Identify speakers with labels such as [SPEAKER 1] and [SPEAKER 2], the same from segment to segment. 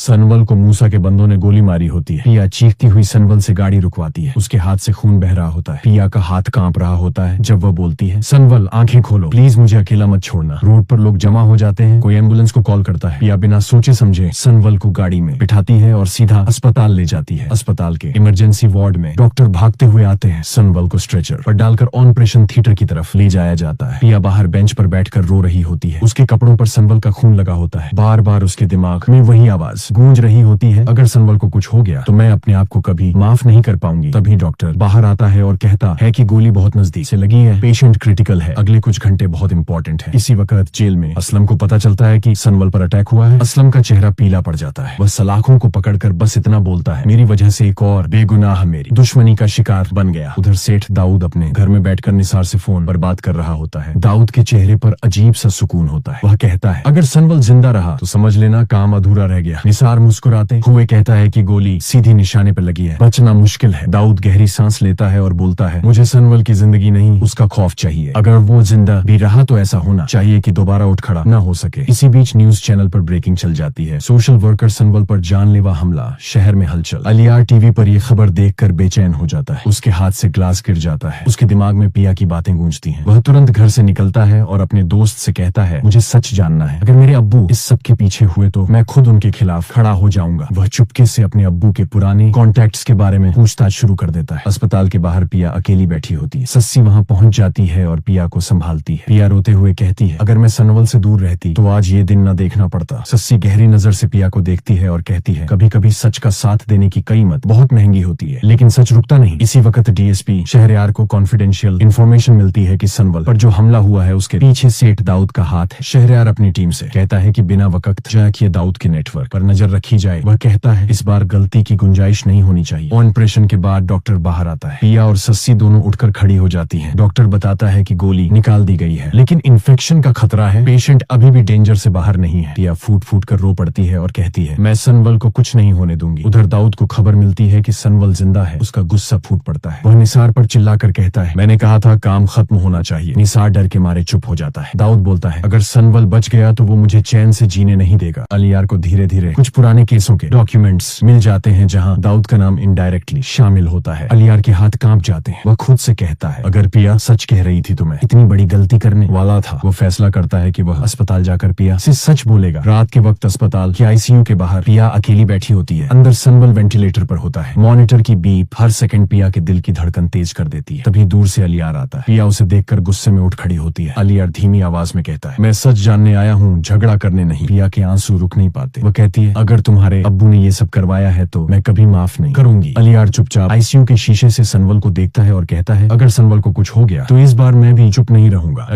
[SPEAKER 1] सनवल को मूसा के बंदों ने गोली मारी होती है। पिया चीखती हुई सनवल से गाड़ी रुकवाती है। उसके हाथ से खून बह रहा होता है। पिया का हाथ कांप रहा होता है जब वह बोलती है, सनवल आंखें खोलो, प्लीज मुझे अकेला मत छोड़ना। रोड पर लोग जमा हो जाते हैं। कोई एम्बुलेंस को कॉल करता है। पिया बिना सोचे समझे सनवल को गाड़ी में बिठाती है और सीधा अस्पताल ले जाती है। अस्पताल के इमरजेंसी वार्ड में डॉक्टर भागते हुए आते हैं। सनवल को स्ट्रेचर पर डालकर ऑपरेशन थिएटर की तरफ ले जाया जाता है। पिया बाहर बेंच पर बैठकर रो रही होती है। उसके कपड़ों पर सनवल का खून लगा होता है। बार बार उसके दिमाग में वही आवाज गूंज रही होती है, अगर सनवल को कुछ हो गया तो मैं अपने आप को कभी माफ नहीं कर पाऊंगी। तभी डॉक्टर बाहर आता है और कहता है कि गोली बहुत नजदीक से लगी है, पेशेंट क्रिटिकल है, अगले कुछ घंटे बहुत इंपॉर्टेंट है। इसी वक्त जेल में असलम को पता चलता है कि सनवल पर अटैक हुआ है। असलम का चेहरा पीला पड़ जाता है। वह सलाखों को पकड़कर बस इतना बोलता है, मेरी वजह से एक और बेगुनाह मेरी दुश्मनी का शिकार बन गया। उधर सेठ दाऊद अपने घर में बैठकर निसार से फोन पर बात कर रहा होता है। दाऊद के चेहरे पर अजीब सा सुकून होता है। वह कहता है, अगर सनवल जिंदा रहा तो समझ लेना काम अधूरा रह गया। निसार मुस्कुराते हुए कहता है कि गोली सीधी निशाने पर लगी है, बचना मुश्किल है। दाऊद गहरी सांस लेता है और बोलता है, मुझे सनवल की जिंदगी नहीं उसका खौफ चाहिए। अगर वो जिंदा भी रहा तो ऐसा होना चाहिए कि दोबारा उठ खड़ा न हो सके। इसी बीच न्यूज चैनल पर ब्रेकिंग चल जाती है। सोशल वर्कर सनवल पर जानलेवा हमला, शहर में हलचल। अलियार टीवी पर यह खबर देखकर बेचैन हो जाता है। उसके हाथ से ग्लास गिर जाता है। उसके दिमाग में पिया की बातें गूंजती हैं। वह तुरंत घर से निकलता है और अपने दोस्त से कहता है, मुझे सच जानना है। अगर मेरे अब्बू इस सब के पीछे हुए तो मैं खुद उनके खिलाफ खड़ा हो जाऊंगा। वह चुपके से अपने अब्बू के पुराने कॉन्टैक्ट्स के बारे में पूछताछ शुरू कर देता है। अस्पताल के बाहर पिया अकेली बैठी होती है। सस्सी वहां पहुंच जाती है और पिया को संभालती है। पिया रोते हुए कहती है, अगर मैं सनवल से दूर रहती तो आज ये दिन न देखना पड़ता। सस्सी गहरी नजर से पिया को देखती है और कहती है, कभी कभी सच का साथ देने की कीमत बहुत महंगी होती है, लेकिन सच रुकता नहीं। इसी वक्त डीएसपी शहरयार को कॉन्फिडेंशियल इंफॉर्मेशन मिलती है कि सनवल पर जो हमला हुआ है उसके पीछे सेठ दाऊद का हाथ है। शहरयार अपनी टीम से कहता है कि बिना वक्त जाया किए दाऊद के नेटवर्क पर नजर रखी जाए। वह कहता है, इस बार गलती की गुंजाइश नहीं होनी चाहिए। ऑपरेशन के बाद डॉक्टर बाहर आता है। पिया और सस्सी दोनों उठकर खड़ी हो जाती हैं। डॉक्टर बताता है कि गोली निकाल दी गई है, लेकिन इन्फेक्शन का खतरा है, पेशेंट अभी भी डेंजर से बाहर नहीं है। पिया फूट फूट कर रो पड़ती है और कहती है, मैं सनवल को कुछ नहीं होने दूंगी। उधर दाऊद को खबर मिलती है कि सनवल जिंदा है। उसका गुस्सा फूट पड़ता है। वह निसार पर चिल्लाकर कहता है, मैंने कहा था काम खत्म होना चाहिए। निसार डर के मारे चुप हो जाता है। दाऊद बोलता है, अगर सनवल बच गया तो वो मुझे चैन से जीने नहीं देगा। अलियार को धीरे धीरे कुछ पुराने केसों के डॉक्यूमेंट्स मिल जाते हैं जहां दाऊद का नाम इनडायरेक्टली शामिल होता है। अलियार के हाथ कांप जाते हैं। वह खुद से कहता है, अगर पिया सच कह रही थी तो मैं इतनी बड़ी गलती करने वाला था। वो फैसला करता है कि वह अस्पताल जाकर पिया से सच बोलेगा। रात के वक्त अस्पताल के आईसीयू के बाहर पिया अकेली बैठी होती है। अंदर सनवल वेंटिलेटर पर होता है। मॉनिटर की बीप हर सेकंड पिया के दिल की धड़कन तेज कर देती है। तभी दूर से अलियार आता है। पिया उसे देखकर गुस्से में उठ खड़ी होती है। अलियार धीमी आवाज में कहता है, मैं सच जानने आया हूँ, झगड़ा करने नहीं। पिया के आंसू रुक नहीं पाते। वो कहती है, अगर तुम्हारे अब्बू ने ये सब करवाया है तो मैं कभी माफ नहीं करूंगी। अलियार चुपचाप आईसीयू के शीशे से सनवल को देखता है और कहता है, अगर सनवल को कुछ हो गया तो इस बार मैं भी चुप नहीं रहूंगा।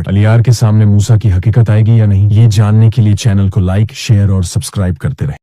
[SPEAKER 1] अलियार के सामने मूसा की हकीकत आएगी या नहीं, ये जानने के लिए चैनल को लाइक, शेयर और सब्सक्राइब करते रहे।